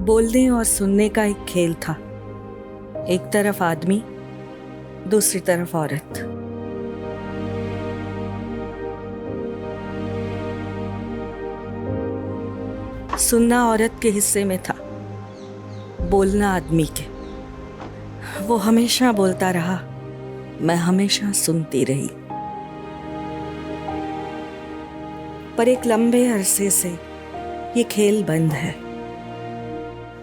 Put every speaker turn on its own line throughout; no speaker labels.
बोलने और सुनने का एक खेल था। एक तरफ आदमी, दूसरी तरफ औरत। सुनना औरत के हिस्से में था, बोलना आदमी के। वो हमेशा बोलता रहा, मैं हमेशा सुनती रही। पर एक लंबे अरसे से ये खेल बंद है।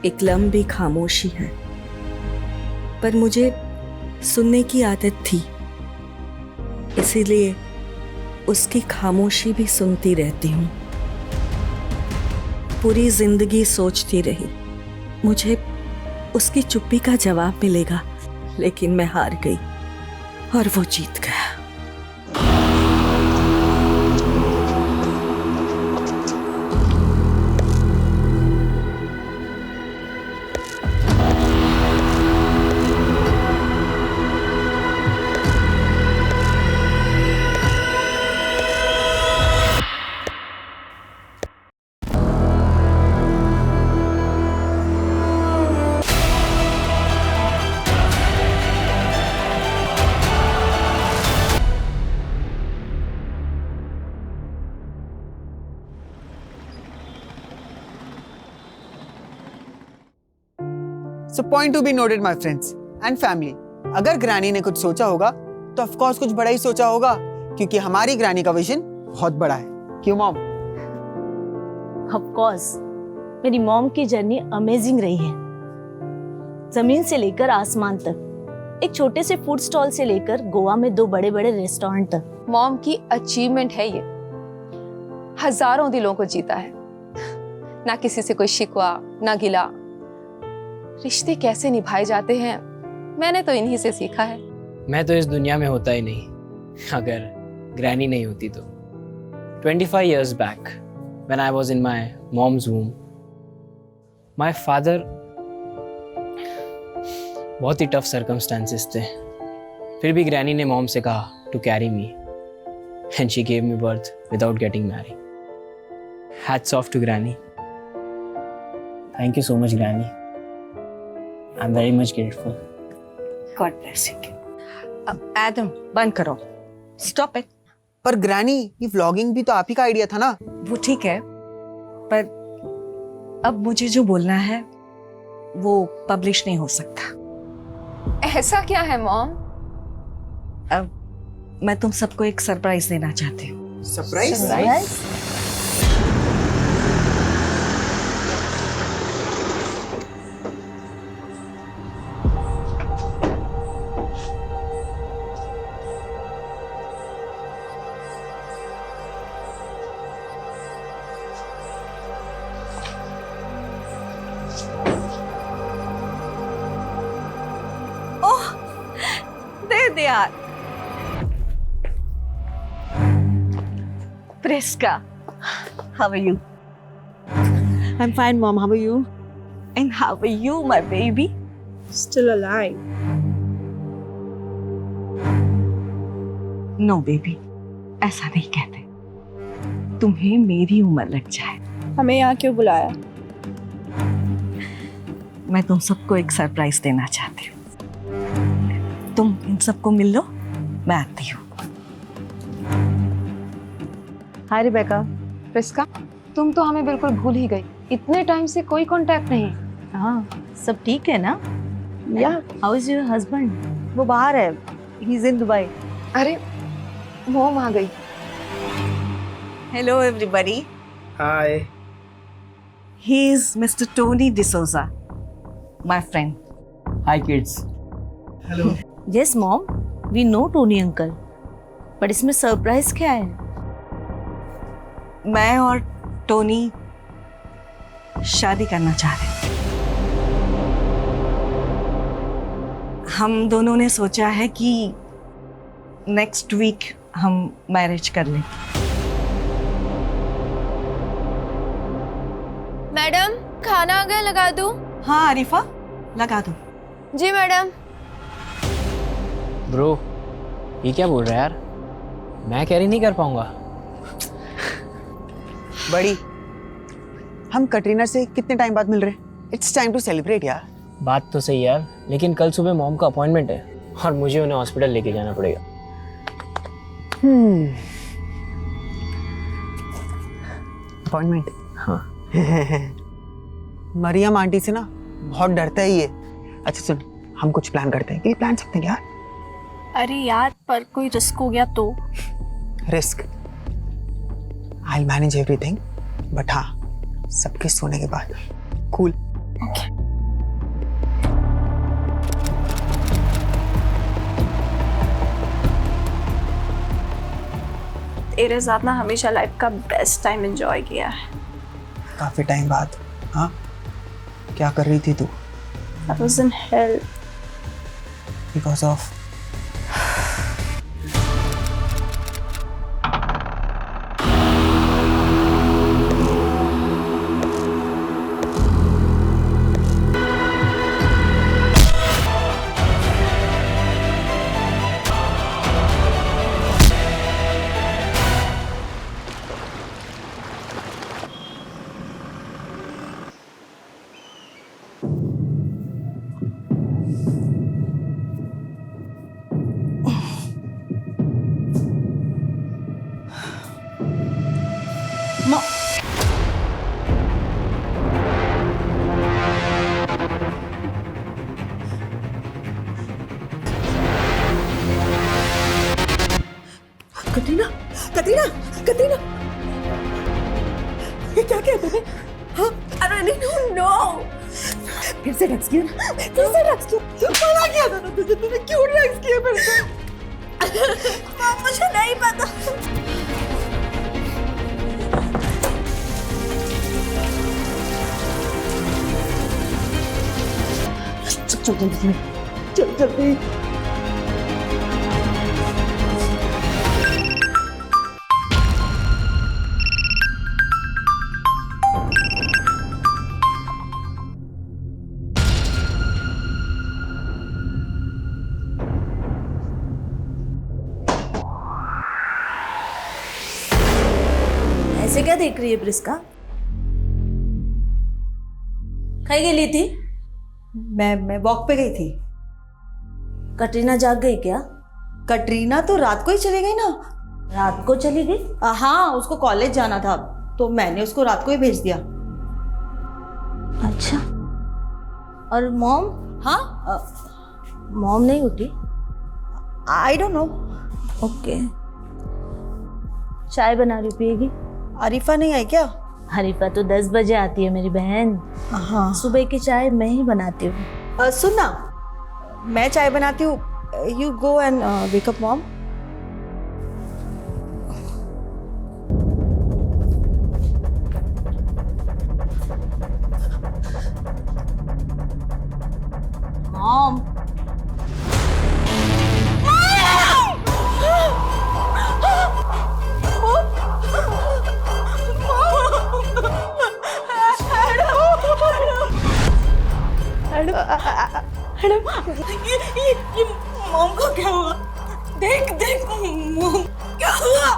एक लंबी खामोशी है। पर मुझे सुनने की आदत थी, इसीलिए उसकी खामोशी भी सुनती रहती हूँ। पूरी जिंदगी सोचती रही मुझे उसकी चुप्पी का जवाब मिलेगा, लेकिन मैं हार गई और वो जीत गया।
So point to be noted, my friends and family. अगर ग्रैनी ने कुछ सोचा होगा तो ऑफ कोर्स कुछ बड़ा ही सोचा होगा, क्योंकि हमारी ग्रैनी का विजन बहुत बड़ा है। क्यों मॉम?
ऑफ कोर्स मेरी मॉम की जर्नी अमेजिंग रही है। जमीन से लेकर आसमान तक, एक छोटे से फूड स्टॉल से लेकर गोवा में 2 बड़े-बड़े रेस्टोरेंट तक।
मॉम की अचीवमेंट है ये। हजारों दिलों को जीता है। ना किसी से कोई शिकवा, ना गिला। रिश्ते कैसे निभाए जाते हैं, मैंने तो इन्हीं से सीखा है।
मैं तो इस दुनिया में होता ही नहीं अगर ग्रैनी नहीं होती तो। 25 years back, when I was in my mom's womb, my father, बहुत ही टफ circumstances थे, फिर भी ग्रैनी ने मॉम से कहा to carry me, and she gave me birth without getting married. Hats off to Granny. Thank you so much, Granny. I'm very much grateful.
God bless you. Adam, बंद करो। Stop it.
पर granny, ये vlogging भी तो आप ही का idea था ना?
वो ठीक है, पर अब मुझे जो बोलना है वो पब्लिश नहीं हो सकता।
ऐसा क्या है मॉम?
अब मैं तुम सबको एक सरप्राइज देना चाहती हूँ।
सरप्राइज?
दे यार। Priska, how are you?
I'm fine, Mom. How are you?
And how are you, my baby?
Still alive.
No, baby, ऐसा नहीं कहते। तुम्हें मेरी उम्र लग जाए।
हमें यहाँ क्यों बुलाया?
मैं तुम सबको एक सरप्राइज देना चाहती हूँ। तुम इन सबको मिल लो, मैं आती हूँ।
हाय रिबेका।
प्रिस्का, तुम तो हमें बिल्कुल भूल ही गई। इतने टाइम से कोई कांटेक्ट नहीं।
हाँ, सब ठीक है ना?
या
हाउ इज योर हस्बैंड?
वो बाहर है। He is in Dubai.
अरे मॉम आ गई।
Hello, everybody.
Hi.
He is Mr. Tony D'Souza, my friend.
Hi kids.
Yes mom, we know Tony uncle, पर इसमें सरप्राइज क्या है?
मैं और टोनी शादी करना चाह रहे हैं। हम दोनों ने सोचा है कि नेक्स्ट वीक हम मैरिज कर लें।
मैडम, खाना आ गया, लगा दूं?
हाँ आरिफा, लगा दो।
जी मैडम।
ब्रो, ये क्या बोल रहा है यार? मैं कैरी नहीं कर पाऊंगा।
बड़ी, हम कटरीना से कितने टाइम बाद मिल रहे हैं? It's time to celebrate यार.
बात तो सही है यार, लेकिन कल सुबह मॉम का अपॉइंटमेंट है और मुझे उन्हें हॉस्पिटल लेके जाना पड़ेगा।
अपॉइंटमेंट?
हाँ।
मरियम आंटी से ना बहुत डरता है ये। अच्छा सुन, हम कुछ प्लान करते हैं। क्या प्लान सकते हैं यार?
अरे यार, पर कोई रिस्क हो गया तो?
Risk? I'll manage everything, but हाँ, सबके सोने के बाद। Cool.
ओके। तेरे साथ ना हमेशा लाइफ का बेस्ट टाइम एंजॉय किया है।
काफी टाइम बाद। हाँ, क्या कर रही थी तू?
I was in hell.
Because of
Katrina, Katrina, Katrina, ये क्या किया तूने? हाँ,
अरे नहीं, नो।
फिर से ड्रग्स किया ना? फिर से ड्रग्स किया? मना किया था ना तुझे, तूने क्यों ड्रग्स किया फिर से?
मुझे नहीं पता।
चल जल्दी, चल जल्दी।
ऐसे क्या देख रही है प्रिस्का? कहीं गेली थी?
मैं वॉक पे गई थी।
कटरीना जाग गई क्या?
कटरीना तो रात को ही चली गई ना।
रात को चली गई?
हाँ, उसको कॉलेज जाना था तो मैंने उसको रात को ही भेज दिया।
अच्छा। और मॉम?
हाँ,
मॉम नहीं उठी?
I don't know.
ओके। चाय बना रही, पिएगी?
आरिफा नहीं आई क्या?
हरीफा तो 10 बजे आती है मेरी बहन।
हाँ।
सुबह की चाय मैं ही बनाती हूँ।
सुन ना, मैं चाय बनाती हूँ, you go and wake up mom.
Mom,
ये मॉम को क्या हुआ? देख देख मॉम क्या हुआ?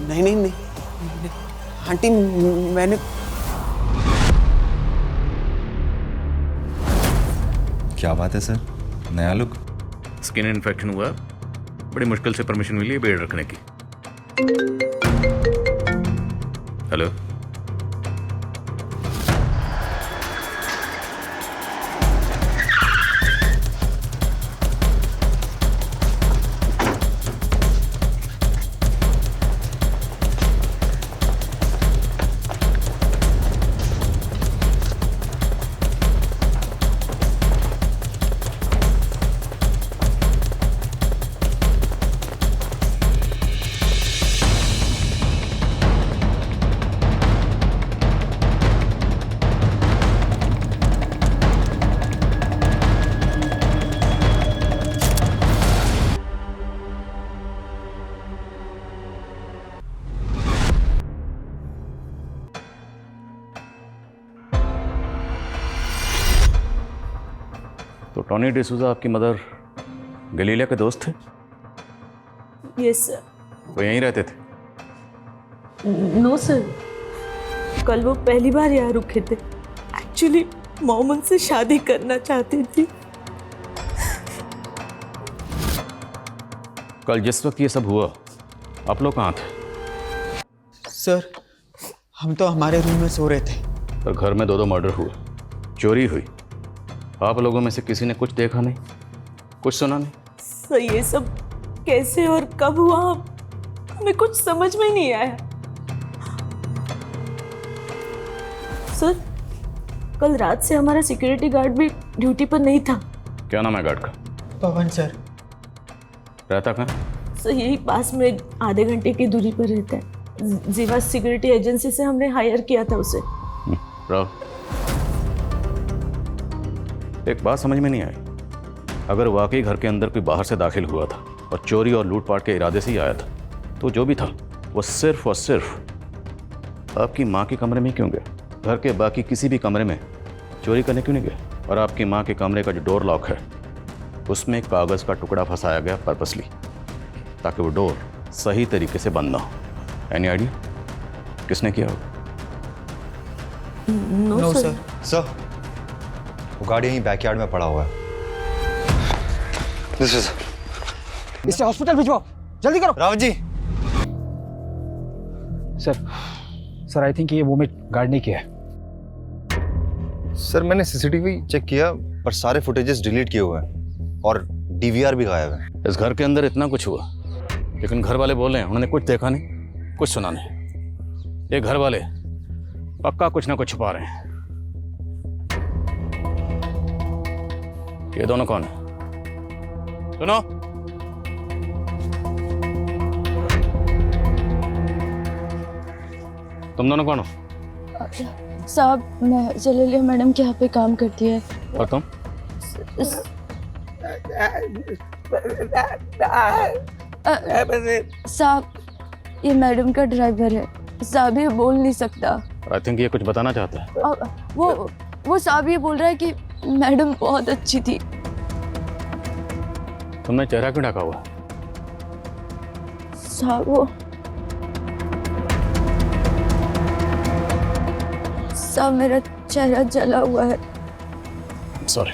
नहीं नहीं नहीं, आंटी मैंने
क्या बात है सर, नया लुक?
स्किन इन्फेक्शन हुआ, बड़ी मुश्किल से परमिशन मिली है बेड रखने की। हेलो, तो टॉनी डिसूजा आपकी मदर गलीलिया के दोस्त थे?
Yes sir.
वो यहीं रहते थे?
नो सर,
कल वो पहली बार यहाँ रुके थे। एक्चुअली मॉम उनसे शादी करना चाहती थी।
कल जिस वक्त ये सब हुआ आप लोग कहाँ थे?
सर हम तो हमारे रूम में सो रहे थे।
और घर में 2 मर्डर हुए, चोरी हुई, आप लोगों में से किसी ने कुछ देखा नहीं, कुछ सुना नहीं?
सर ये सब कैसे और कब हुआ हमें कुछ समझ में नहीं आया। सर कल रात से हमारा सिक्योरिटी गार्ड भी ड्यूटी पर नहीं था।
क्या नाम है गार्ड का?
पवन सर।
रहता कहाँ?
सर यही पास में आधे घंटे की दूरी पर रहता है। जीवा सिक्योरिटी एजेंसी से हमने हायर किया था उसे।
राहुल, एक बात समझ में नहीं आई, अगर वाकई घर के अंदर कोई बाहर से दाखिल हुआ था और चोरी और लूटपाट के इरादे से ही आया था, तो जो भी था वो सिर्फ और सिर्फ आपकी माँ के कमरे में क्यों गया? घर के बाकी किसी भी कमरे में चोरी करने क्यों नहीं गया? और आपकी माँ के कमरे का जो डोर लॉक है उसमें कागज़ का टुकड़ा फंसाया गया पर्पसली, ताकि वो डोर सही तरीके से बंद ना हो। एनी आइडिया किसने किया होगा?
No sir.
सर वो गाड़ी यहीं बैकयार्ड में पड़ा हुआ है। दिस इज
इसे हॉस्पिटल भिजवाओ, जल्दी करो।
Rawat ji.
Sir I think ये मूवमेंट गार्ड ने किया है।
सर मैंने सीसीटीवी चेक किया पर सारे फुटेजेस डिलीट किए हुए हैं और डीवीआर भी गायब है।
इस घर के अंदर इतना कुछ हुआ, लेकिन घर वाले बोल रहे हैं उन्होंने कुछ देखा नहीं, कुछ सुना नहीं। ये घर वाले पक्का कुछ ना कुछ छुपा रहे हैं। ये दोनों कौन है? सुनो, तुम दोनों कौन हो?
साहब मैं जलीलिया मैडम के यहाँ पे काम करती है।
और तुम?
साहब ये मैडम का ड्राइवर है। साहब ये बोल नहीं सकता।
आई थिंक ये कुछ बताना चाहता है।
वो साहब ये बोल रहा है कि मैडम बहुत अच्छी थी।
तुमने चेहरा क्यों ढका हुआ?
साहब वो साहब मेरा चेहरा जला हुआ है।
सॉरी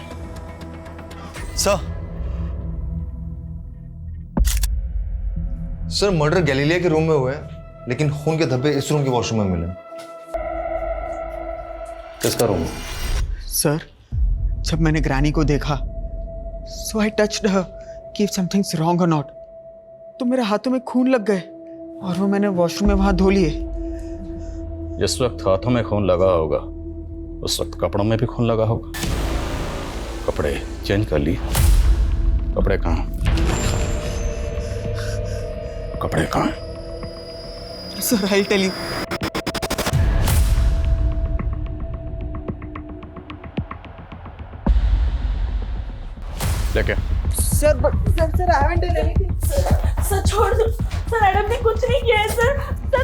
सर मर्डर गैलीलिया के रूम में हुआ है, लेकिन खून के धब्बे इस रूम के वॉशरूम में मिले।
किसका रूम?
सर जब मैंने ग्रैनी को देखा, सो आई टच्ड हर कि समथिंग्स रॉन्ग और नॉट, तो मेरे हाथों में खून लग गए और वो मैंने वॉशरूम में वहां धो लिए।
जिस वक्त हाथों में खून लगा होगा उस वक्त कपड़ों में भी खून लगा होगा। कपड़े चेंज कर लिए? कपड़े कहाँ? कपड़े कहाँ?
Sir I tell you.
लेके
sir sir I haven't done anything.
Sir छोड़ दो सर, एडम ने कुछ नहीं किया है सर। सर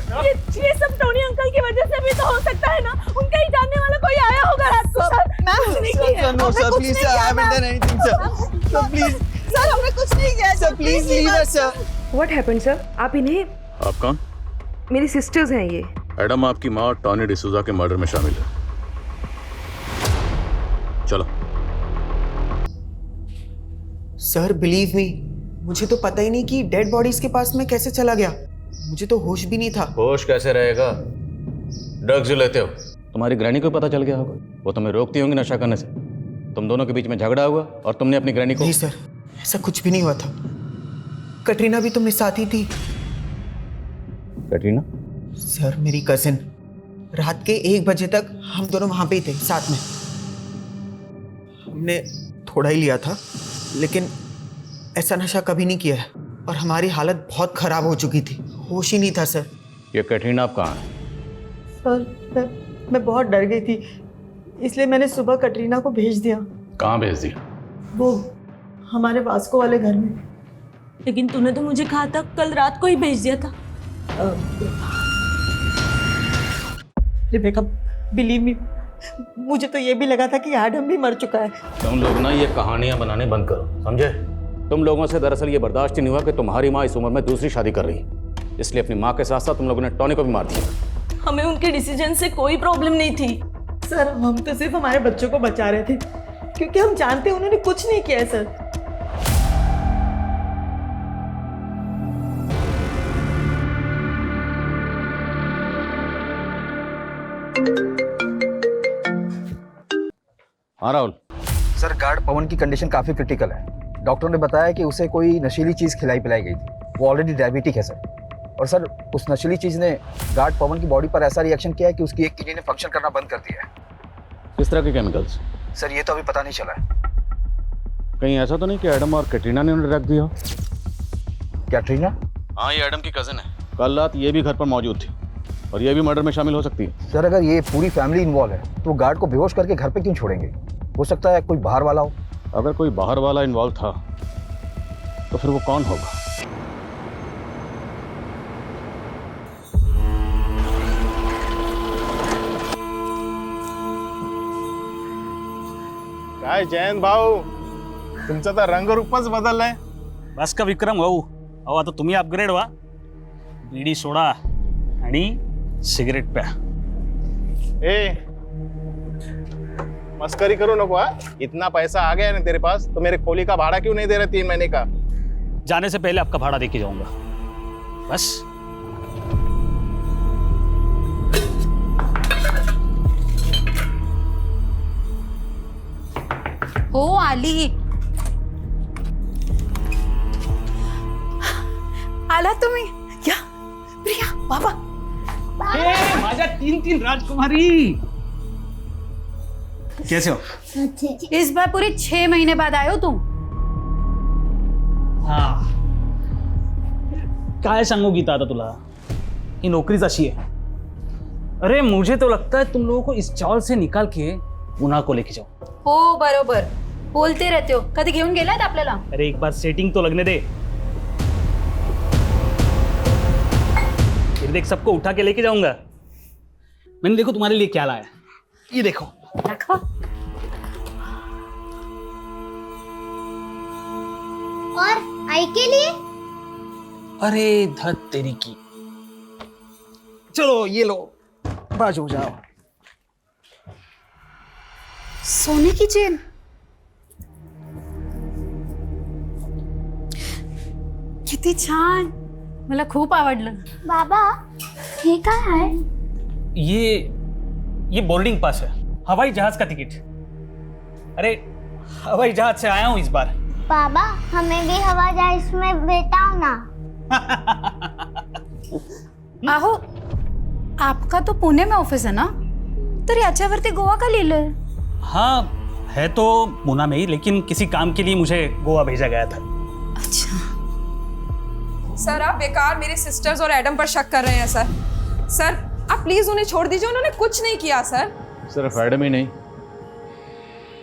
ये सब टोनी अंकल की वजह से भी तो हो सकता है ना। उनका ही जानने वाला कोई आया होगा रात को। सर कुछ नहीं किया।
No sir please sir, I haven't done anything sir. Sir please sir, हमने कुछ नहीं किया sir, please leave us sir.
What happened sir? आप इन्हें?
आप कौन?
मेरी सिस्टर्स हैं ये।
एडम आपकी माँ टॉनी डिसूजा के मर्डर में शामिल है। चलो।
सर बिलीव मी, मुझे तो पता ही नहीं कि डेड बॉडीज के पास में कैसे चला गया। मुझे तो होश भी नहीं था।
होश कैसे रहेगा? ड्रग्स लेते हो। तुम्हारी ग्रैनी को पता चल गया होगा, वो तुम्हें रोकती होंगी नशा करने से। तुम दोनों के बीच में झगड़ा हुआ और तुमने अपनी ग्रैनी को।
नहीं सर, ऐसा कुछ भी नहीं हुआ था। कटरीना भी तो मेरे साथ ही थी।
कटरीना?
सर मेरी कजिन, रात के 1 बजे तक हम दोनों वहां पे ही थे साथ में। हमने थोड़ा ही लिया था, लेकिन ऐसा नशा कभी नहीं किया है और हमारी हालत बहुत खराब हो चुकी थी। होश ही नहीं था सर।
ये कटरीना आप कहाँ है?
सर मैं बहुत डर गई थी, इसलिए मैंने सुबह कटरीना को भेज दिया।
कहाँ भेज दिया?
वो हमारे वास्को वाले घर में।
लेकिन तूने तो मुझे कहा था कल रात को ही भेज दिया था।
रिबेका बिलीव मी, मुझे तो ये भी लगा था कि एडम भी मर चुका है।
तुम लोग ना ये कहानियां बनाने बंद करो, समझे? तुम लोगों से दरअसल ये बर्दाश्त ही नहीं हुआ कि तुम्हारी माँ इस उम्र में दूसरी शादी कर रही है, इसलिए अपनी माँ के साथ साथ तुम लोगों ने टॉनी को भी मार दिया।
हमें उनके डिसीजन से कोई प्रॉब्लम नहीं थी।
सर हम तो सिर्फ हमारे बच्चों को बचा रहे थे, क्योंकि हम जानते हैं उन्होंने कुछ नहीं किया है सर।
हाँ राहुल।
सर गार्ड पवन की कंडीशन काफ़ी क्रिटिकल है। डॉक्टर ने बताया कि उसे कोई नशीली चीज़ खिलाई पिलाई गई थी। वो ऑलरेडी डायबिटिक है सर। और सर उस नशीली चीज़ ने गार्ड पवन की बॉडी पर ऐसा रिएक्शन किया है कि उसकी एक किडनी ने फंक्शन करना बंद कर दिया है।
किस तरह के केमिकल्स?
सर ये तो अभी पता नहीं चला है।
कहीं ऐसा तो नहीं कि एडम और कैटरीना ने उन्हें रख दिया?
कैटरीना?
हाँ, ये एडम की कज़न है। कल रात ये भी घर पर मौजूद थी और ये भी मर्डर में शामिल हो सकती है।
सर अगर ये पूरी फैमिली इन्वॉल्व है तो गार्ड को बेहोश करके घर पे क्यों छोड़ेंगे? हो सकता है कोई बाहर वाला हो।
अगर कोई बाहर वाला इन्वॉल्व था तो फिर वो कौन होगा?
काय जयंत भाऊ, तुमचा तर रंगरूपच बदललाय.
बस का विक्रम भाऊ, अहो आता तुम्ही अपग्रेड व्हा. बीडी सोडा आणि सिगरेट प्या.
ए मस्करी करो नको. इतना पैसा आ गया ना तेरे पास, तो मेरे खोली का भाड़ा क्यों नहीं दे रहे 3 महीने का?
जाने से पहले आपका भाड़ा दे के जाऊंगा. बस.
हो आली. आला तुम्ही? या प्रिया बाबा.
माझ्या 3 राजकुमारी. कैसे हो?
इस बार पूरे 6 महीने बाद आए हो तुम.
हाँ. काय सांगू गीता आता तुला, ही नौकरीच अशी आहे. अरे मुझे तो लगता है तुम लोगों को इस चावल से निकाल के पुन्हा को लेके जाओ.
हो बरोबर बोलते रहते हो. कधी घेऊन गेलात आपल्याला?
अरे एक बार सेटिंग तो लगने दे. फिर देख सबको उठा के लेके जाऊंगा. मैंने देखो तुम्हारे लिए क्या लाया. ये देखो.
रखो.
और आई के लिए?
अरे धत तेरी की. चलो ये लो, बाज हो जाओ.
सोने की चेन. किती छान. मला खूप आवडलं.
बाबा हे काय आहे?
ये बोर्डिंग पास है, हवाई जहाज का टिकट. अरे हवाई जहाज से आया हूं इस बार.
बाबा हमें भी हवा जहाज में बैठाओ ना.
आहो आपका तो पुणे में ऑफिस है ना, तर याच्यावरती गोवा का लिहिलंय?
हाँ है तो मुना में ही, लेकिन किसी काम के लिए मुझे गोवा भेजा गया था.
अच्छा.
सर आप बेकार मेरे सिस्टर्स और एडम पर शक कर रहे हैं सर. सर आप प्लीज उन्हें छोड़ दीजिए, उन्होंने कुछ नहीं किया सर.
सिर्फ एडम ही नहीं,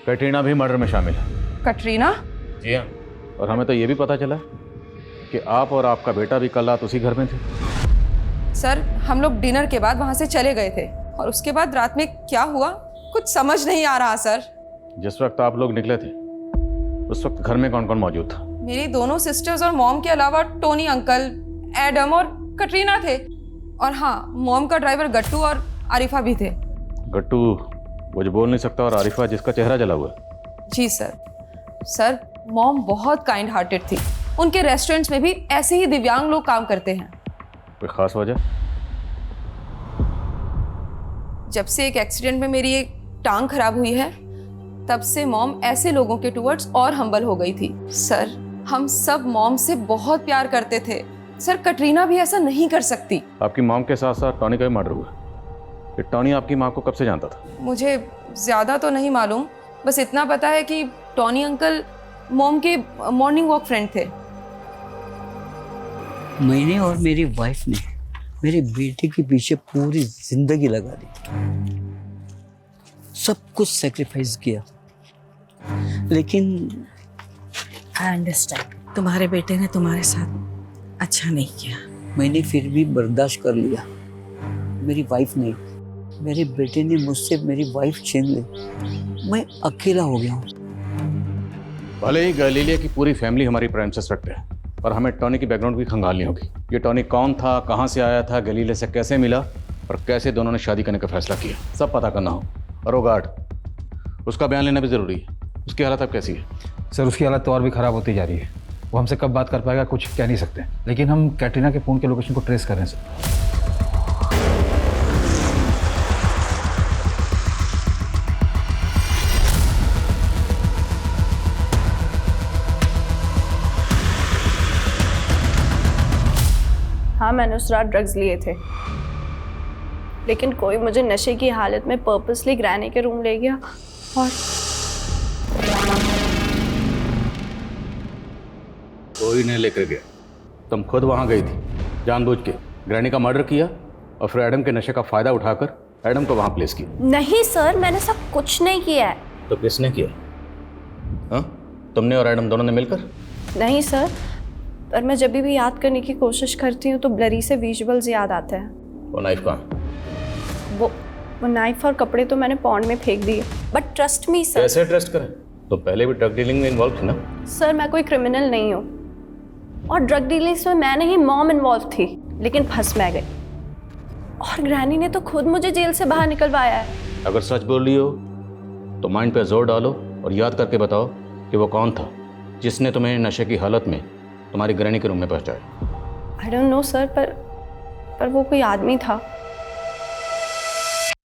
कैटरीना भी मर्डर में शामिल है.
कटरीना?
जी हाँ. और हमें तो ये भी पता चला कि आप और आपका बेटा भी कल रात उसी घर में थे.
सर हम लोग डिनर के बाद वहां से चले गए थे और उसके बाद रात में क्या हुआ कुछ समझ नहीं आ रहा सर.
जिस वक्त आप लोग निकले थे उस वक्त घर में कौन कौन मौजूद था?
मेरी दोनों सिस्टर्स और मॉम के अलावा टोनी अंकल, एडम और कटरीना थे. और हाँ मॉम का ड्राइवर गट्टू और आरिफा भी थे.
गट्टू वो जो बोल नहीं सकता, और आरिफा जिसका चेहरा जला हुआ है.
जी सर. सर मॉम बहुत काइंड हार्टेड थी. उनके रेस्टोरेंट्स में भी ऐसे ही दिव्यांग लोग काम करते हैं.
कोई खास वजह?
जब से एक एक्सीडेंट में मेरी एक टांग खराब हुई है तब से मॉम ऐसे लोगों के टुवर्ड्स और हम्बल हो गई थी. सर हम सब मॉम से बहुत प्यार करते थे. सर कटरीना भी ऐसा नहीं कर सकती.
आपकी मॉम के साथ साथ टॉनी का भी मर्डर हुआ. ये टॉनी आपकी माँ को कब से जानता था?
मुझे ज़्यादा तो नहीं मालूम, बस इतना पता है कि टॉनी अंकल मॉम के मॉर्निंग वॉक फ्रेंड थे.
मैंने और मेरी वाइफ ने मेरे बेटे के पीछे पूरी जिंदगी लगा दी. सब कुछ सेक्रीफाइस किया, लेकिन
आई अंडरस्टैंड. तुम्हारे बेटे ने तुम्हारे साथ अच्छा नहीं किया.
मैंने फिर भी बर्दाश्त कर लिया. मेरी वाइफ ने, मेरे बेटे ने मुझसे मेरी वाइफ छीन ली. मैं अकेला हो गया हूँ.
भले ही गैलीलिया की पूरी फैमिली हमारी प्राइम सस्पेक्ट है, पर हमें टॉनी की बैकग्राउंड भी खंगालनी होगी. ये टॉनी कौन था, कहाँ से आया था, गैलीलिया से कैसे मिला, और कैसे दोनों ने शादी करने का फैसला किया, सब पता करना हो। और वो गार्ड, उसका बयान लेना भी ज़रूरी है। उसकी हालत अब कैसी है?
सर उसकी हालत तो और भी ख़राब होती जा रही है। वो हमसे कब बात कर पाएगा कुछ कह नहीं सकते, लेकिन हम कैटरीना के फ़ोन के लोकेशन को ट्रेस कर रहे हैं सर।
हाँ, मैंने उस रात ड्रग्स लिए थे, लेकिन कोई मुझे नशे की हालत में पर्पसली ग्रैनी के रूम ले गया और
कोई नहीं लेकर गया, तुम खुद वहां गई थी जानबूझ के। ग्रैनी का मर्डर किया और फिर एडम के नशे का फायदा उठाकर एडम को वहां प्लेस किया।
नहीं सर, मैंने सब कुछ नहीं किया है।
तो किसने किया? हाँ, तुमने और एडम दोनों ने मिलकर?
नहीं सर, पर मैं जब भी याद करने की कोशिश करती हूँ तो ब्लरी से विजुअल्स याद आते हैं।
वो नाइफ कहाँ?
वो नाइफ और कपड़े तो मैंने पॉन्ड में फेंक दिए। But trust me sir.
कैसे ट्रस्ट करें? तो पहले भी ड्रग डीलिंग में इन्वॉल्व थी ना?
सर मैं कोई क्रिमिनल नहीं हूँ, और ड्रग डीलिंग्स में मैं नहीं, मॉम इन्वॉल्व थी, लेकिन फंस मैं गई। और ग्रैनी ने तो खुद मुझे जेल से बाहर निकलवाया है।
अगर सच बोल रही हो तो माइंड पे जोर डालो और याद करके बताओ कि वो कौन था जिसने तुम्हें नशे की हालत में तुम्हारी ग्रैनी के रूम में पहुंचाया।
आई डोंट नो सर, पर वो कोई आदमी था।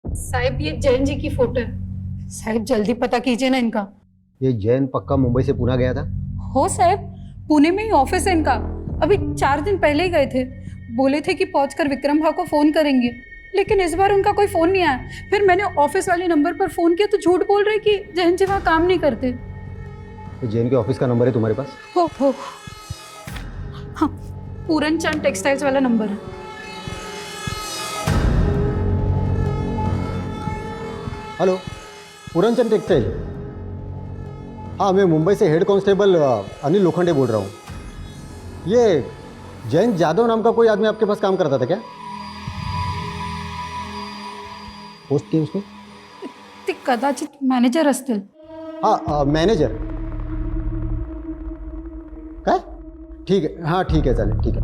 साहिब ये जैन जी की फोटो है। साहिब जल्दी पता कीजिए ना इनका।
ये जैन पक्का मुंबई से पुणे गया था?
हो साहिब, पुणे में ही ऑफिस है इनका। अभी 4 दिन पहले ही गए थे। बोले थे कि पहुंचकर विक्रम भाव को फोन करेंगे, लेकिन इस बार उनका कोई फोन नहीं आया। फिर मैंने ऑफिस वाले नंबर पर फोन किया तो झूठ बोल रहे कि जैन जी वहाँ काम नहीं करते।
तो जैन के ऑफिस का नंबर है तुम्हारे पास?
हो हाँ, पूरन चंद टेक्सटाइल्स वाला नंबर है।
Hello, Puran Chand textile. हाँ, मैं मुंबई से हेड कांस्टेबल अनिल लोखंडे बोल रहा हूँ। ये जैन जादव नाम का कोई आदमी आपके पास काम करता था क्या? पोस्ट की उसने?
ते कदाचित मॅनेजर असतील।
हाँ, मॅनेजर काय? ठीक है, हाँ ठीक है, चालेल, ठीक है।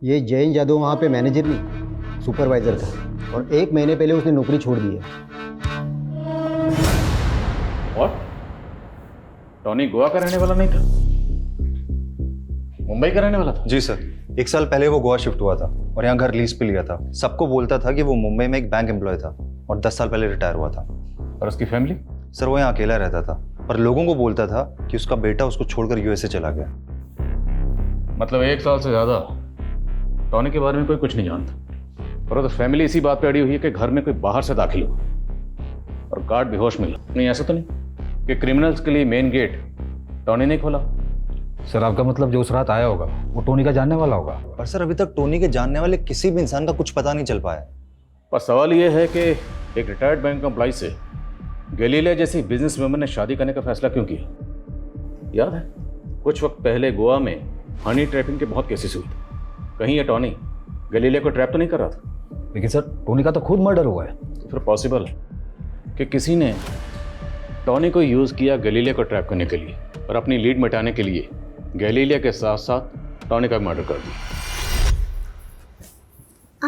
ये जैन जादव वहाँ पे मैनेजर नहीं, सुपरवाइजर था, और 1 महीने पहले उसने नौकरी छोड़ दी है।
और टॉनी गोवा का रहने वाला नहीं था, मुंबई का रहने वाला था?
जी सर, 1 साल पहले वो गोवा शिफ्ट हुआ था और यहाँ घर लीज पे लिया था। सबको बोलता था कि वो मुंबई में एक बैंक एम्प्लॉय था और 10 साल पहले रिटायर हुआ था।
और उसकी फैमिली?
सर वो यहाँ अकेला रहता था, पर लोगों को बोलता था कि उसका बेटा उसको छोड़कर यूएसए चला गया।
मतलब 1 साल से ज्यादा टॉनी के बारे में कोई कुछ नहीं जानता, और तो फैमिली इसी बात पे अड़ी हुई है कि घर में कोई बाहर से दाखिल हुआ और गार्ड बेहोश मिला। नहीं, ऐसा तो नहीं कि क्रिमिनल्स के लिए मेन गेट टॉनी ने खोला?
सर आपका मतलब जो उस रात आया होगा वो टोनी का जानने वाला होगा?
पर सर अभी तक टोनी के जानने वाले किसी भी इंसान का कुछ पता नहीं चल पाया।
पर सवाल ये है कि एक रिटायर्ड बैंक एम्प्लॉय से गैलीलिया जैसी बिजनेस वुमन ने शादी करने का फैसला क्यों किया? याद है कुछ वक्त पहले गोवा में हनी ट्रैपिंग के बहुत केसेस हुए थे। कहीं ये टॉनी गैलीलिया को ट्रैप तो नहीं कर रहा था?
लेकिन सर टोनी का तो खुद मर्डर हुआ है।
तो फिर पॉसिबल है कि किसी ने टॉनी को यूज़ किया गैलीलिया को ट्रैप करने के लिए, और अपनी लीड मिटाने के लिए गैलीलिया के साथ साथ टॉनी का मर्डर कर दिया।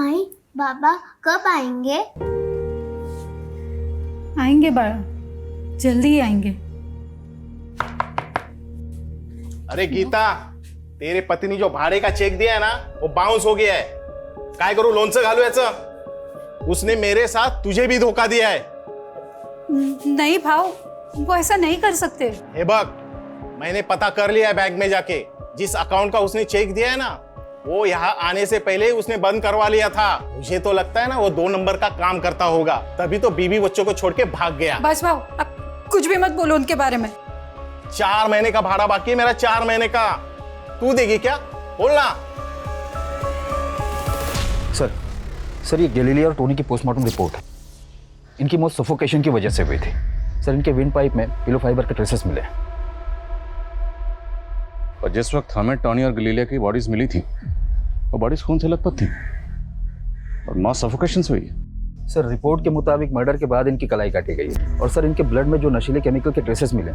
आई बाबा कब आएंगे?
आएंगे बाळा, जल्दी ही आएंगे।
अरे गीता, तेरे पति ने जो भाड़े का चेक दिया है ना वो बाउंस हो गया है। काय करू, लोणचं घालू याचं? उसने मेरे साथ तुझे भी धोखा दिया है।
नहीं भाव, वो ऐसा नहीं कर सकते।
हे बघ, मैंने पता कर लिया है बैंक में जाके। जिस अकाउंट का उसने चेक दिया है ना वो यहाँ आने से पहले उसने बंद करवा लिया था। मुझे तो लगता है ना वो 2 नंबर का काम करता होगा, तभी तो बीवी बच्चों को छोड़ के भाग गया।
बस भाव, अब कुछ भी मत बोलो उनके बारे में।
4 महीने का भाड़ा बाकी है मेरा, 4 महीने का। तू देगी क्या? बोलना।
सर ये गैलीलिया और टोनी की पोस्टमार्टम रिपोर्ट है। इनकी मौत सफोकेशन की वजह से हुई थी। सर इनके विंड पाइप में पिलो फाइबर के ट्रेसेस मिले।
और जिस वक्त हमें टॉनी और गैलीलिया की बॉडीज मिली थी वो बॉडीज खून से लथपथ थी और मौत सफोकेशन से हुई है।
सर रिपोर्ट के मुताबिक मर्डर के बाद इनकी कलाई काटी गई है, और सर इनके ब्लड में जो नशीले केमिकल के ट्रेसेस मिले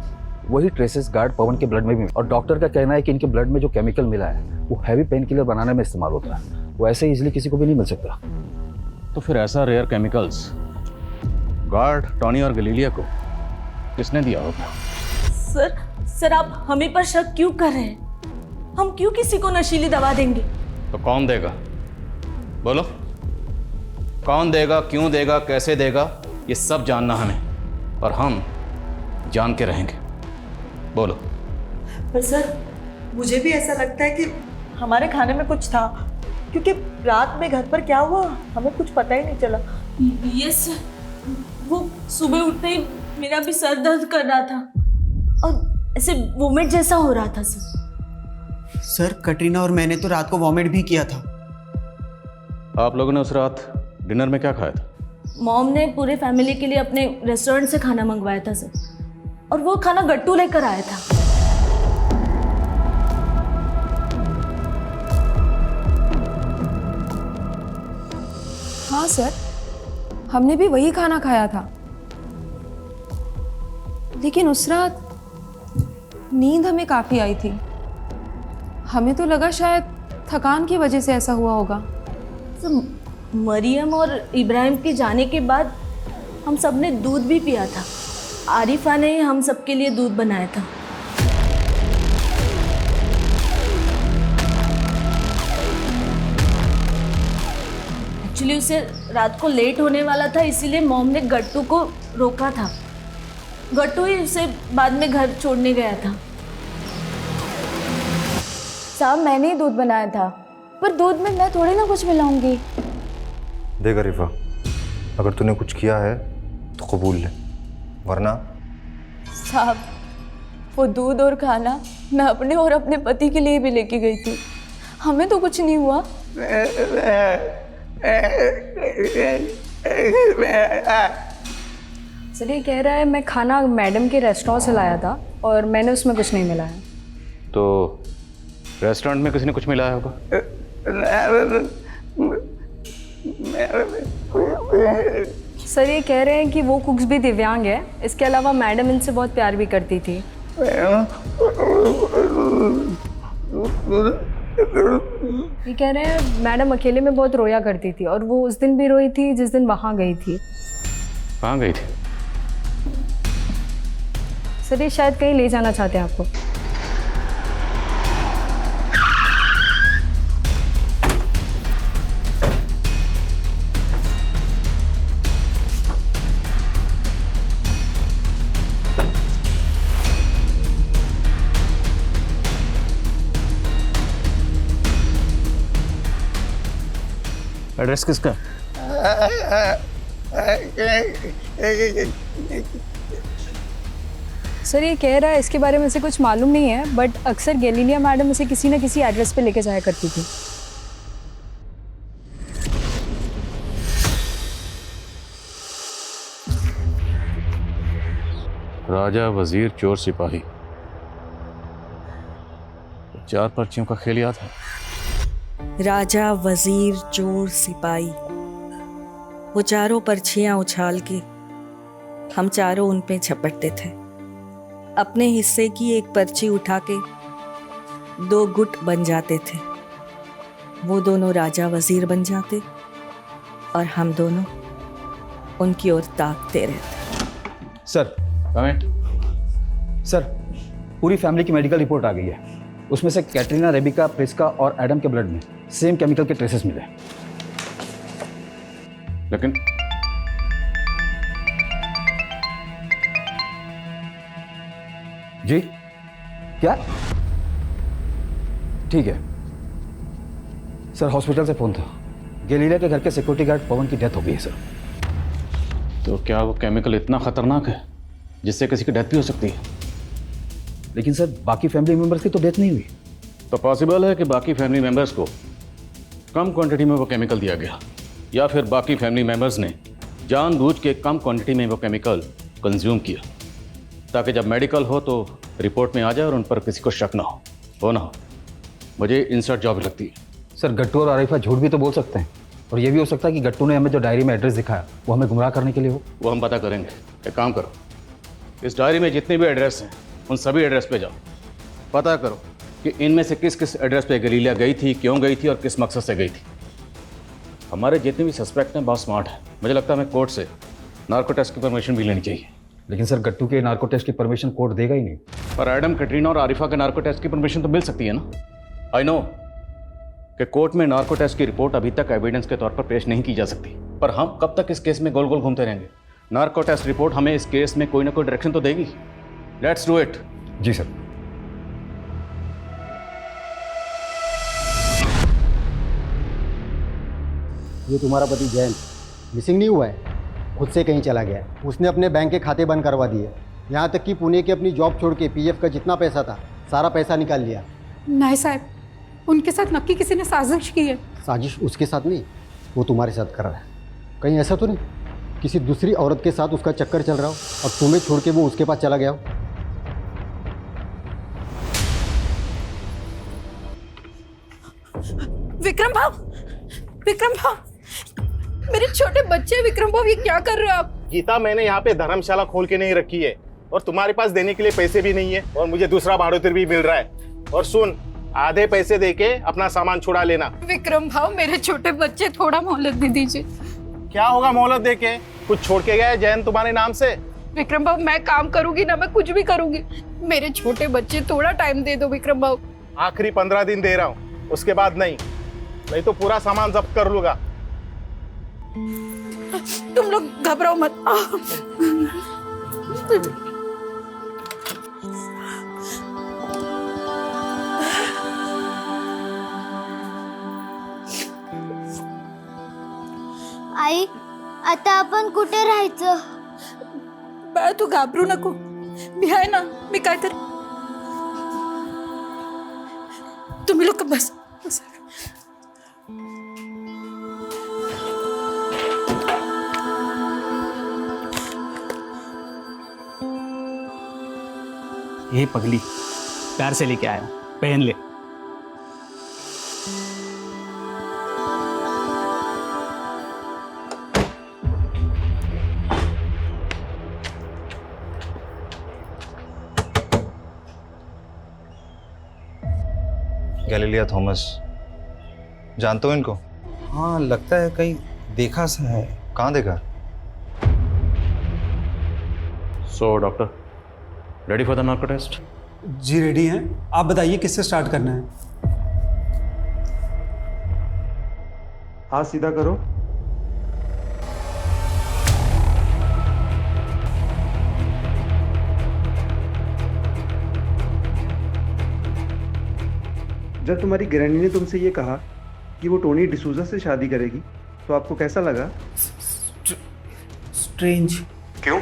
वही ट्रेसेस गार्ड पवन के ब्लड में भी। और डॉक्टर का कहना है कि इनके ब्लड में जो केमिकल मिला है वो हैवी पेन किलर बनाने में इस्तेमाल होता है। वो ऐसे इजीली किसी को भी नहीं मिल सकता।
तो फिर ऐसा रेयर केमिकल्स गार्ड, टॉनी और गलीलिया को किसने दिया होगा?
सर आप हमें पर शक क्यों कर रहे हैं? हम क्यों किसी को नशीली दवा देंगे?
तो कौन देगा? बोलो, कौन देगा, क्यों देगा, कैसे देगा, ये सब जानना हमें, और हम जान के रहेंगे। बोलो।
पर सर मुझे भी ऐसा लगता है कि हमारे खाने में कुछ था, क्योंकि रात में घर पर क्या हुआ हमें कुछ पता ही नहीं चला।
यस सर, वो सुबह उठते ही मेरा भी सर दर्द कर रहा था और ऐसे वोमिट जैसा हो रहा था सर।
सर कटरीना और मैंने तो रात को वॉमिट भी किया था।
आप लोगों ने उस रात डिनर में क्या खाया था?
मॉम ने पूरे फैमिली के लिए अपने रेस्टोरेंट से खाना मंगवाया था सर, और वो खाना गट्टू लेकर आया था।
हाँ सर, हमने भी वही खाना खाया था, लेकिन उस रात नींद हमें काफ़ी आई थी। हमें तो लगा शायद थकान की वजह से ऐसा हुआ होगा।
सर मरियम और इब्राहिम के जाने के बाद हम सब ने दूध भी पिया था। आरिफा ने ही हम सबके लिए दूध बनाया था। एक्चुअली उसे रात को लेट होने वाला था, इसीलिए मॉम ने गट्टू को रोका था। गट्टू ही उसे बाद में घर छोड़ने गया था।
साहब मैंने ही दूध बनाया था, पर दूध में मैं थोड़ी ना कुछ मिलाऊंगी।
देख अरीफा, अगर तूने कुछ किया है तो कबूल ले, वरना।
साहब वो दूध और खाना मैं अपने और अपने पति के लिए भी लेके गई थी, हमें तो कुछ नहीं हुआ।
सर ये कह रहा है मैं खाना मैडम के रेस्टोरेंट से लाया था और मैंने उसमें कुछ नहीं मिलाया।
तो रेस्टोरेंट में किसी ने कुछ मिलाया होगा?
सर ये कह रहे हैं कि वो कुक्स भी दिव्यांग है, इसके अलावा मैडम इनसे बहुत प्यार भी करती थी। ये कह रहे हैं मैडम अकेले में बहुत रोया करती थी, और वो उस दिन भी रोई थी जिस दिन वहाँ गई थी।
कहाँ गई थी?
सर ये शायद कहीं ले जाना चाहते हैं आपको।
एड्रेस किसका?
सर ये कह रहा है इसके बारे में से कुछ मालूम नहीं है, बट अक्सर गैलीलिया मैडम उसे किसी न किसी एड्रेस पे लेके जाया करती थी।
राजा, वजीर, चोर, सिपाही, 4 पर्चियों का खेल याद है?
राजा, वजीर, चोर, सिपाही, वो चारों पर्चियां उछाल के हम चारों उन पे झपटते थे। अपने हिस्से की एक पर्ची उठा के 2 गुट बन जाते थे। वो दोनों राजा वजीर बन जाते और हम दोनों उनकी ओर ताकते रहते।
सर सर पूरी फैमिली की मेडिकल रिपोर्ट आ गई है। उसमें से कैटरीना, रेबिका, प्रिस्का और एडम के ब्लड में सेम केमिकल के ट्रेसेस मिले।
लेकिन
जी क्या? ठीक है सर, हॉस्पिटल से फोन था। गैलीलिया के घर के सिक्योरिटी गार्ड पवन की डेथ हो गई है सर।
तो क्या वो केमिकल इतना खतरनाक है जिससे किसी की डेथ भी हो सकती है?
लेकिन सर बाकी फैमिली मेंबर्स की तो डेथ नहीं हुई।
तो पॉसिबल है कि बाकी फैमिली मेंबर्स को कम क्वांटिटी में वो केमिकल दिया गया, या फिर बाकी फैमिली मेंबर्स ने जानबूझ के कम क्वांटिटी में वो केमिकल कंज्यूम किया, ताकि जब मेडिकल हो तो रिपोर्ट में आ जाए और उन पर किसी को शक ना हो ना हो। मुझे इंसर्ट जॉब लगती है।
सर गट्टू और आरिफा झूठ भी तो बोल सकते हैं, और ये भी हो सकता है कि गट्टू ने हमें जो डायरी में एड्रेस दिखाया वो हमें गुमराह करने के लिए हो।
वो हम पता करेंगे। एक काम करो, इस डायरी में जितने भी एड्रेस हैं उन सभी एड्रेस पे जाओ, पता करो कि इनमें से किस किस एड्रेस पे गलीलिया गई थी, क्यों गई थी और किस मकसद से गई थी। हमारे जितने भी सस्पेक्ट हैं बहुत स्मार्ट हैं। मुझे लगता है हमें कोर्ट से नार्को टेस्ट की परमिशन भी लेनी चाहिए।
लेकिन सर गट्टू के नार्को टेस्ट की परमिशन कोर्ट देगा ही नहीं।
पर एडम, कैटरीना और आरिफा के नार्को टेस्ट की परमिशन तो मिल सकती है ना। आई नो कि कोर्ट में नार्को टेस्ट की रिपोर्ट अभी तक एविडेंस के तौर पर पेश नहीं की जा सकती, पर हम कब तक इस केस में गोल गोल घूमते रहेंगे? नार्को टेस्ट रिपोर्ट हमें इस केस में कोई ना कोई डायरेक्शन तो देगी। Let's do it.
जी सर।
ये तुम्हारा पति जयंत मिसिंग नहीं हुआ है, खुद से कहीं चला गया है। उसने अपने बैंक के खाते बंद करवा दिए, यहाँ तक कि पुणे की अपनी जॉब छोड़ के पीएफ का जितना पैसा था सारा पैसा निकाल लिया।
नहीं साहब, उनके साथ नक्की किसी ने साजिश की है।
साजिश उसके साथ नहीं, वो तुम्हारे साथ कर रहा है। कहीं ऐसा तो नहीं किसी दूसरी औरत के साथ उसका चक्कर चल रहा हो और तुम्हें छोड़ के वो उसके पास चला गया हो?
विक्रम भाव, विक्रम भाव, मेरे छोटे बच्चे विक्रम भाव, ये क्या कर रहे हो आप?
गीता, मैंने यहाँ पे धर्मशाला खोल के नहीं रखी है और तुम्हारे पास देने के लिए पैसे भी नहीं है और मुझे दूसरा भाड़ोतर भी मिल रहा है। और सुन, आधे पैसे देके अपना सामान छुड़ा लेना।
विक्रम भाव, मेरे छोटे बच्चे, थोड़ा मोहलत दे दीजिए।
क्या होगा मोहलत देके? कुछ छोड़ के गया है जैन तुम्हारे नाम से?
विक्रम भाव, मैं काम करूंगी ना, मैं कुछ भी करूंगी। मेरे छोटे बच्चे, थोड़ा टाइम दे दो विक्रम भाव।
आखिरी 15 दिन दे रहा हूँ, उसके बाद नहीं तो पूरा सामान जब्त कर लूंगा।
तुम लोग घबराओ मत।
आई, आता आपण कुठे राहायचं?
बाळा, तू घाबरू नको, मी आहे ना, मी काय तर। तुम्ही लोक बस बस।
ये पगली प्यार से लेके आया, पहन ले।
गैलीलिया थॉमस, जानते हो इनको?
हाँ, लगता है कहीं देखा सा है।
कहाँ देखा?
So doctor, ready for the narco test?
जी रेडी हैं। आप बताइए किससे स्टार्ट करना है? हाथ सीधा करो। जब तुम्हारी ग्रैनी ने तुमसे ये कहा कि वो टोनी डिसूजा से शादी करेगी तो आपको कैसा लगा?
स्ट्रेंज।
क्यों,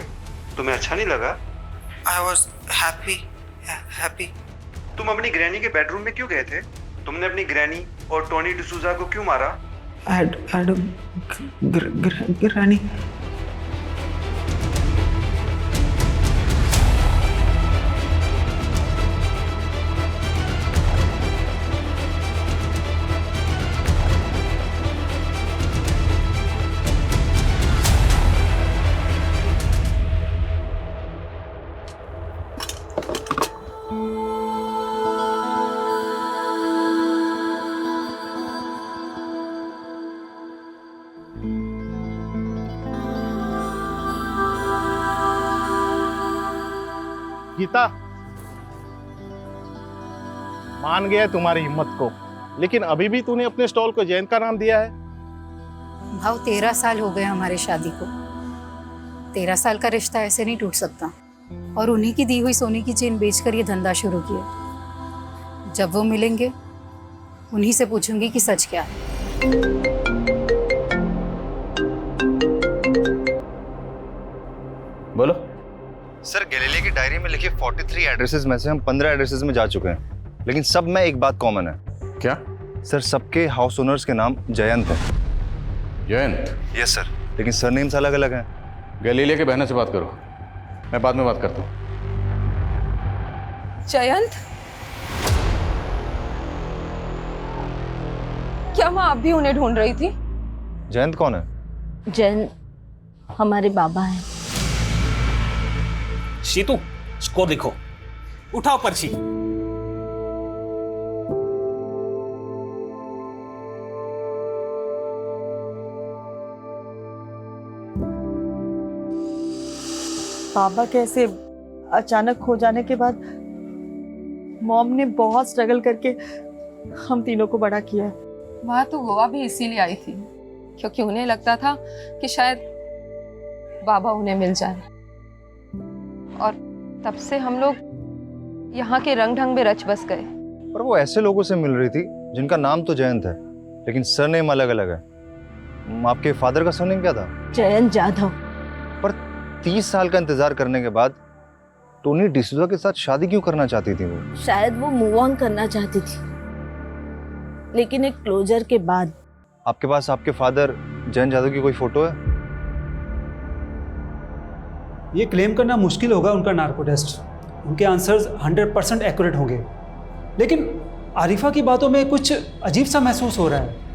तुम्हें अच्छा नहीं लगा?
I was happy.
तुम अपनी ग्रैनी के बेडरूम में क्यों गए थे? तुमने अपनी ग्रैनी और टोनी डिसूजा को क्यों मारा?
ग्रैनी।
गीता, मान गया तुम्हारी हिम्मत को, लेकिन अभी भी तूने अपने स्टॉल को जैन का नाम दिया है।
भाव 13 साल हो गए हमारे शादी को। 13 साल का रिश्ता ऐसे नहीं टूट सकता। और उन्हीं की दी हुई सोने की चेन बेचकर ये धंधा शुरू किया। जब वो मिलेंगे उन्हीं से पूछूंगी कि सच क्या है।
बोलो।
सर, गैलीलिया की डायरी में लिखे 43 एड्रेसेस में से हम 15 एड्रेसेस में जा चुके हैं, लेकिन सब में एक बात कॉमन है।
क्या?
सर, सबके हाउस ओनर्स के नाम जयंत है।
जयंत?
यस सर, लेकिन सरनेम्स अलग अलग हैं।
गैलीलिया के बहनों से बात करो, मैं बाद में बात करता हूँ।
जयंत, क्या माँ आप भी उन्हें ढूंढ रही थी?
जयंत कौन है?
जैन हमारे बाबा हैं।
शीतू, स्कोर लिखो, उठाओ पर्ची।
पापा के ऐसे अचानक खो जाने के बाद मॉम ने बहुत स्ट्रगल करके हम तीनों को बड़ा किया है।
वहाँ तो गोवा भी इसीलिए आई थी क्योंकि उन्हें लगता था कि शायद बाबा उन्हें मिल जाए, और तब से हम लोग यहाँ के रंग ढंग में रच बस गए।
पर वो ऐसे लोगों से मिल रही थी जिनका नाम तो जयंत है लेकिन सरनेम अलग अलग है। आपके फादर का सरनेम क्या था?
जयंत जाधव।
पर 30 साल का इंतजार करने के बाद टोनी डिसूजा के साथ शादी क्यों करना चाहती थी वो?
शायद वो मूव ऑन करना चाहती थी, लेकिन एक क्लोजर के बाद।
आपके पास आपके फादर जयंत जाधव की कोई फोटो है?
ये क्लेम करना मुश्किल होगा उनका नार्को टेस्ट, उनके आंसर्स 100% एक्यूरेट होंगे, लेकिन आरिफा की बातों में कुछ अजीब सा महसूस हो रहा है।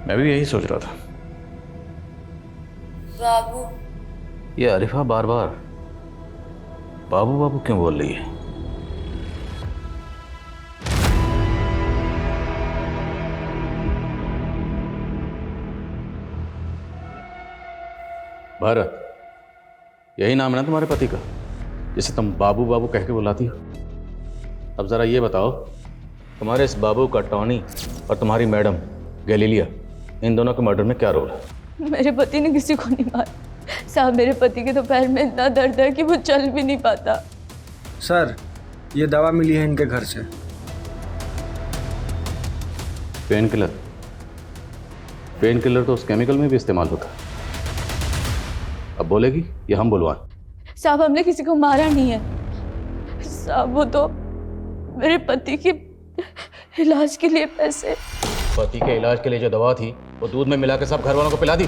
मैं भी यही सोच रहा था।
बाबू।
ये आरिफा बार बार बाबू बाबू क्यों बोल रही है? भारत, यही नाम है ना तुम्हारे पति का जिसे तुम बाबू बाबू कह के बुलाती हो? अब जरा ये बताओ, तुम्हारे इस बाबू का टॉनी और तुम्हारी मैडम गैलीलिया, इन दोनों के मर्डर में क्या रोल है?
मेरे पति ने किसी को नहीं मारा साहब। मेरे पति के तो पैर में इतना दर्द है कि वो चल भी नहीं पाता।
सर, ये दवा मिली है इनके घर से।
Pain killer? पेन किलर तो उस केमिकल में भी इस्तेमाल होता है। अब बोलेगी या हम बुलवाएं?
साहब, हमने किसी को मारा नहीं है साहब। वो तो मेरे पति के इलाज के लिए पैसे।
पति के इलाज के लिए जो दवा थी वो दूध में मिला के सब घर वालों को पिला दी?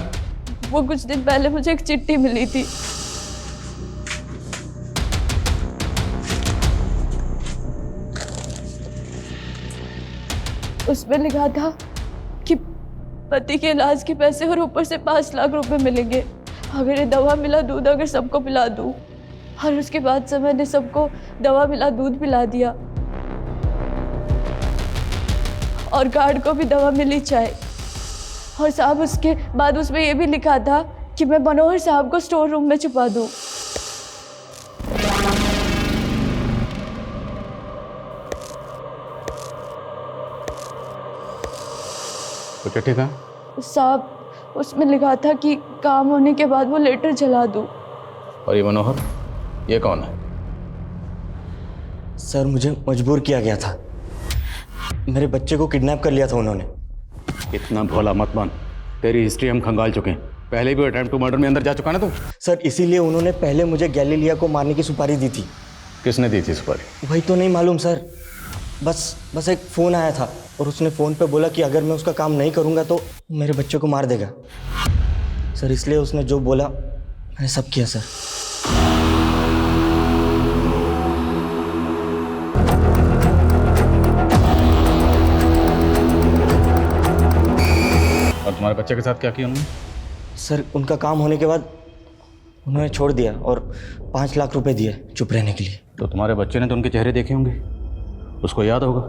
वो कुछ दिन पहले मुझे एक चिट्ठी मिली थी। उसमें लिखा था कि पति के इलाज के पैसे और ऊपर से 5 लाख रुपए मिलेंगे अगर ये दवा मिला दूध अगर सबको पिला दूं। और उसके बाद से मैंने सबको दवा मिला दूध पिला दिया, और गार्ड को भी दवा मिली चाय। और साहब, उसके बाद उसमें ये भी लिखा था कि मैं मनोहर साहब को स्टोर रूम में छुपा दूं।
तो चिट्ठी कहाँ?
साहब, उसमें लिखा था कि काम होने के बाद वो लेटर जला दूं।
और ये मनोहर, ये कौन है?
सर, मुझे मजबूर किया गया था। मेरे बच्चे को किडनैप कर लिया था उन्होंने।
इतना भोला मत बन, तेरी हिस्ट्री हम खंगाल चुके हैं। पहले भी अटेम्प्ट टू मर्डर में अंदर जा चुका ना तू?
सर, इसीलिए उन्होंने पहले मुझे गैलीलिया को मारने की सुपारी दी थी।
किसने दी थी सुपारी?
वही तो नहीं मालूम सर। बस एक फ़ोन आया था और उसने फ़ोन पे बोला कि अगर मैं उसका काम नहीं करूँगा तो मेरे बच्चे को मार देगा। सर, इसलिए उसने जो बोला मैंने सब किया सर।
और तुम्हारे बच्चे के साथ क्या किया उन्होंने?
सर, उनका काम होने के बाद उन्होंने छोड़ दिया और 5 लाख रुपए दिए चुप रहने के लिए।
तो तुम्हारे बच्चे ने तो उनके चेहरे देखे होंगे, उसको याद होगा।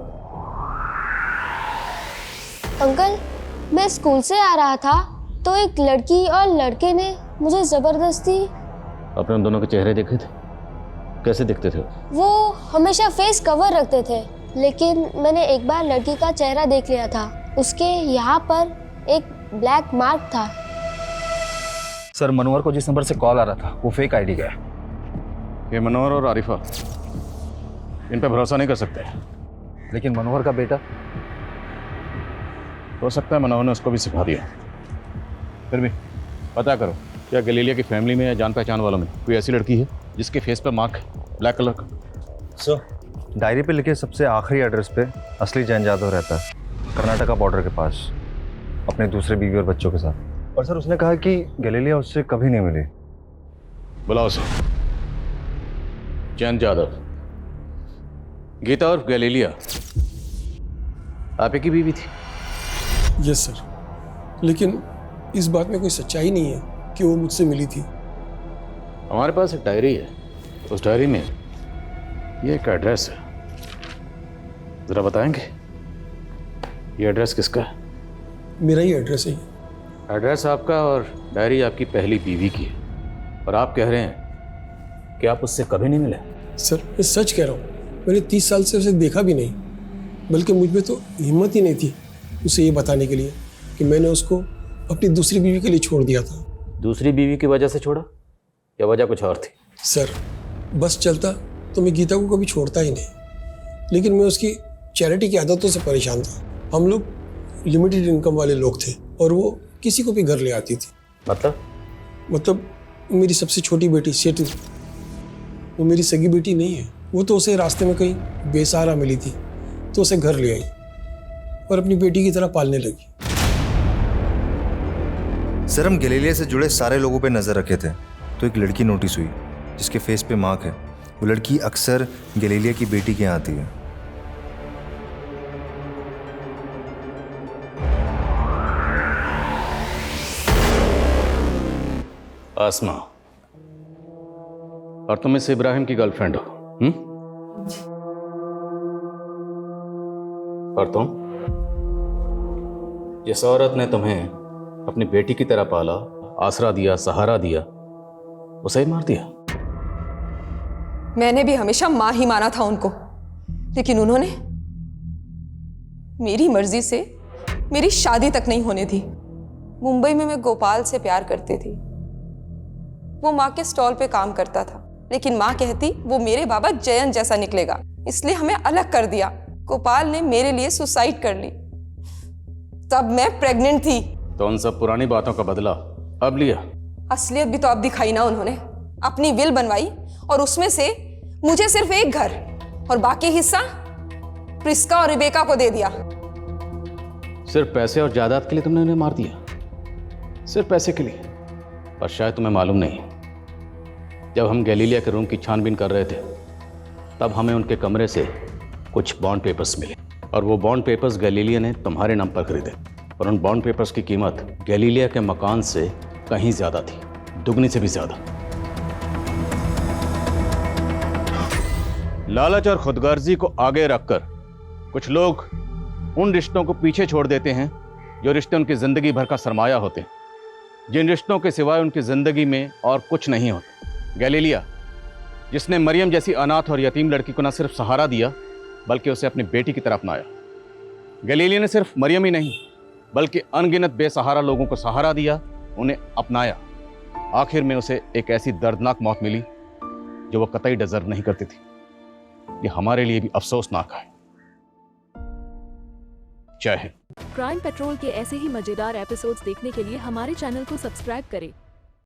अंकल, मैं स्कूल से आ रहा था तो एक लड़की और लड़के ने मुझे जबरदस्ती।
अपने उन दोनों के चेहरे देखे थे? कैसे दिखते थे?
वो हमेशा फेस कवर रखते थे, लेकिन मैंने एक बार लड़की का चेहरा देख लिया था। उसके यहाँ पर एक ब्लैक मार्क था।
सर, मनोहर को जिस नंबर से कॉल आ रहा था वो फेक आईडी का है।
ये मनोहर और आरिफा, इन पे भरोसा नहीं कर सकते।
लेकिन मनोहर का बेटा?
हो सकता है मनोहर ने उसको भी सिखा दिया। फिर भी पता करो, क्या गैलीलिया की फैमिली में या जान पहचान वालों में कोई ऐसी लड़की है जिसके फेस पे मार्क है ब्लैक कलर का?
सर, डायरी पे लिखे सबसे आखिरी एड्रेस पे असली जयंत जाधव रहता है, कर्नाटका बॉर्डर के पास, अपने दूसरे बीवी और बच्चों के साथ। और सर, उसने कहा कि गैलीलिया उससे कभी नहीं मिली।
बुलाओ उसे। जयंत जाधव, गीता और गैलीलिया आप ही की बीवी थी?
यस सर, लेकिन इस बात में कोई सच्चाई नहीं है कि वो मुझसे मिली थी।
हमारे पास एक डायरी है, उस डायरी में ये एक एड्रेस है, जरा बताएंगे ये एड्रेस किसका है?
मेरा ही एड्रेस है।
एड्रेस आपका और डायरी आपकी पहली बीवी की है, और आप कह रहे हैं कि आप उससे कभी नहीं मिले?
सर मैं सच कह रहा हूँ, मैंने 30 साल से उसे देखा भी नहीं, बल्कि मुझ में तो हिम्मत ही नहीं थी उसे ये बताने के लिए कि मैंने उसको अपनी दूसरी बीवी के लिए छोड़ दिया था।
दूसरी बीवी की वजह से छोड़ा या वजह कुछ और थी?
सर बस चलता तो मैं गीता को कभी छोड़ता ही नहीं, लेकिन मैं उसकी चैरिटी की आदतों से परेशान था। हम लोग लिमिटेड इनकम वाले लोग थे और वो किसी को भी घर ले आती थी। मतलब मेरी सबसे छोटी बेटी सेठू, वो मेरी सगी बेटी नहीं है, वो तो उसे रास्ते में कहीं बेसहारा मिली थी तो उसे घर ले आई और अपनी बेटी की तरह पालने लगी।
सर हम गैलीलिया से जुड़े सारे लोगों पे नज़र रखे थे तो एक लड़की नोटिस हुई जिसके फेस पे मार्क है। वो लड़की अक्सर गैलीलिया की बेटी के यहाँ आती है।
आसमा, और तुम इस इब्राहिम की गर्लफ्रेंड हो? और तुम, जिस औरत ने तुम्हें अपनी बेटी की तरह पाला, आसरा दिया, सहारा दिया, उसे ही मार दिया?
मैंने भी हमेशा मां ही माना था उनको, लेकिन उन्होंने मेरी मर्जी से मेरी शादी तक नहीं होने दी। मुंबई में मैं गोपाल से प्यार करती थी। वो माँ के स्टॉल पे काम करता था, लेकिन माँ कहती वो मेरे बाबा जयंत जैसा निकलेगा, इसलिए हमें अलग कर दिया। गोपाल ने मेरे लिए सुसाइड कर ली, तब मैं प्रेग्नेंट थी।
तो उन सब पुरानी बातों का बदला अब लिया?
असलियत भी तो अब दिखाई ना उन्होंने। अपनी विल बनवाई और उसमें से मुझे सिर्फ एक घर और बाकी हिस्सा प्रिस्का और रिबेका को दे दिया।
सिर्फ पैसे और जायदाद के लिए तुमने उन्हें मार दिया? सिर्फ पैसे के लिए? पर शायद तुम्हें मालूम नहीं, जब हम गैलीलिया के रूम की छानबीन कर रहे थे तब हमें उनके कमरे से कुछ बॉन्ड पेपर्स मिले और वो बॉन्ड पेपर्स गैलीलिया ने तुम्हारे नाम पर खरीदे और उन बॉन्ड पेपर्स की कीमत गैलीलिया के मकान से कहीं ज्यादा थी, दुगनी से भी ज्यादा। लालच और खुदगर्जी को आगे रखकर कुछ लोग उन रिश्तों को पीछे छोड़ देते हैं जो रिश्ते उनकी जिंदगी भर का सरमाया होते हैं, जिन रिश्तों के सिवाय उनकी जिंदगी में और कुछ नहीं होता। गैलीलिया, जिसने मरियम जैसी अनाथ और यतीम लड़की को न सिर्फ सहारा दिया बल्कि उसे अपनी बेटी की तरह अपनाया। गैलीलिया ने सिर्फ मरियम ही नहीं बल्कि अनगिनत बेसहारा लोगों को सहारा दिया, उन्हें अपनाया। आखिर में उसे एक ऐसी दर्दनाक मौत मिली जो वो कतई डिजर्व नहीं करती थी। ये हमारे लिए भी अफसोसनाक है। जय हिंद।
क्राइम पेट्रोल के ऐसे ही मजेदार एपिसोड्स देखने के लिए हमारे चैनल को सब्सक्राइब करें